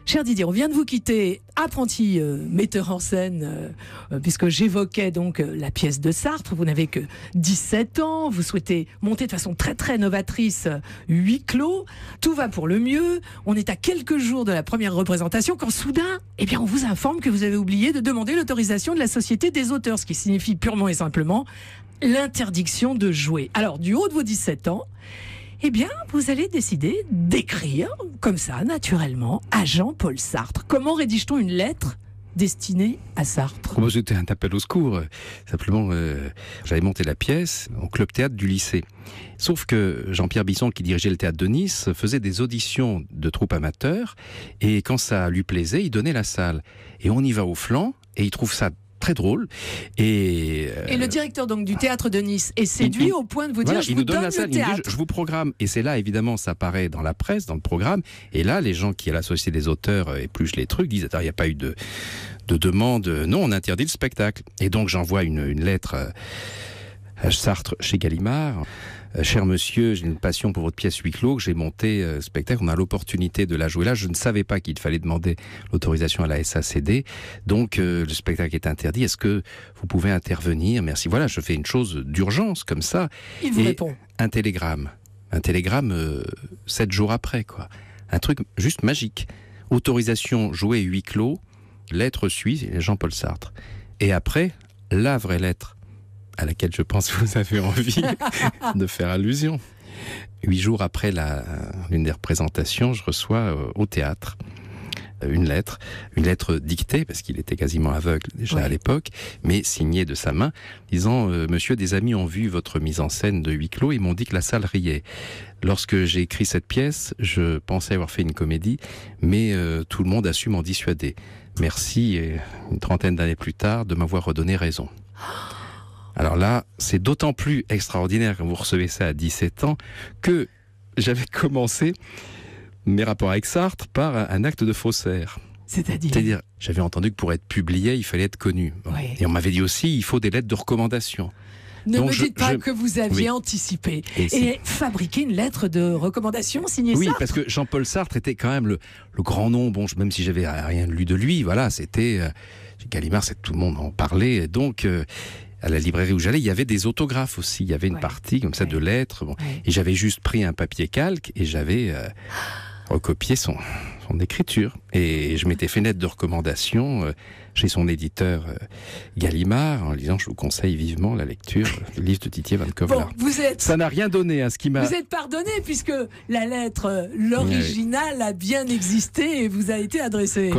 Cher Didier, on vient de vous quitter, apprenti metteur en scène, puisque j'évoquais donc la pièce de Sartre. Vous n'avez que 17 ans, vous souhaitez monter de façon très très novatrice huis clos. Tout va pour le mieux. On est à quelques jours de la première représentation quand soudain, eh bien, on vous informe que vous avez oublié de demander l'autorisation de la Société des auteurs, ce qui signifie purement et simplement l'interdiction de jouer. Alors, du haut de vos 17 ans, eh bien, vous allez décider d'écrire, comme ça, naturellement, à Jean-Paul Sartre. Comment rédige-t-on une lettre destinée à Sartre ? Moi, c'était un appel au secours. Simplement, j'avais monté la pièce au club théâtre du lycée. Sauf que Jean-Pierre Bisson, qui dirigeait le théâtre de Nice, faisait des auditions de troupes amateurs. Et quand ça lui plaisait, il donnait la salle. Et on y va au flanc, et il trouve ça très drôle. Et le directeur donc du théâtre de Nice est séduit au point de vous dire voilà, je vous donne la salle, le théâtre. Je vous programme. Et c'est là, évidemment, ça apparaît dans la presse, dans le programme. Et là, les gens qui à la Société des auteurs épluchent les trucs disent attends, il n'y a pas eu de demande. Non, on interdit le spectacle. Et donc j'envoie une lettre à Sartre chez Gallimard. Cher monsieur, j'ai une passion pour votre pièce huis clos, que j'ai monté spectacle, on a l'opportunité de la jouer là. Je ne savais pas qu'il fallait demander l'autorisation à la SACD, donc le spectacle est interdit. Est-ce que vous pouvez intervenir ? Merci. Voilà, je fais une chose d'urgence comme ça. Il vous répond. Un télégramme 7 jours après, quoi. Un truc juste magique. Autorisation jouer huis clos, lettre suisse, Jean-Paul Sartre. Et après, la vraie lettre à laquelle je pense que vous avez envie de faire allusion. 8 jours après l'une des représentations, je reçois au théâtre une lettre dictée, parce qu'il était quasiment aveugle déjà à l'époque, mais signée de sa main, disant « Monsieur, des amis ont vu votre mise en scène de huis clos et m'ont dit que la salle riait. Lorsque j'ai écrit cette pièce, je pensais avoir fait une comédie, mais tout le monde a su m'en dissuader. Merci, une trentaine d'années plus tard, de m'avoir redonné raison. » Alors là, c'est d'autant plus extraordinaire quand vous recevez ça à 17 ans que j'avais commencé mes rapports avec Sartre par un acte de faussaire. C'est-à-dire, j'avais entendu que pour être publié, il fallait être connu. Oui. Et on m'avait dit aussi, il faut des lettres de recommandation. Ne me dites pas que vous aviez anticipé et fabriqué une lettre de recommandation signée Sartre. Oui, parce que Jean-Paul Sartre était quand même le grand nom. Bon, même si j'avais rien lu de lui, voilà, c'était Gallimard, tout le monde en parlait. Et donc, à la librairie où j'allais, il y avait des autographes aussi. Il y avait une partie comme ça de lettres. Bon. Et j'avais juste pris un papier calque et j'avais recopié son écriture. Et je m'étais fait une lettre de recommandation chez son éditeur Gallimard en disant je vous conseille vivement la lecture du livre de Didier Van Kovlar. Bon, ça n'a rien donné, ce qui m'a... Vous êtes pardonné puisque la lettre, l'original a bien existé et vous a été adressée.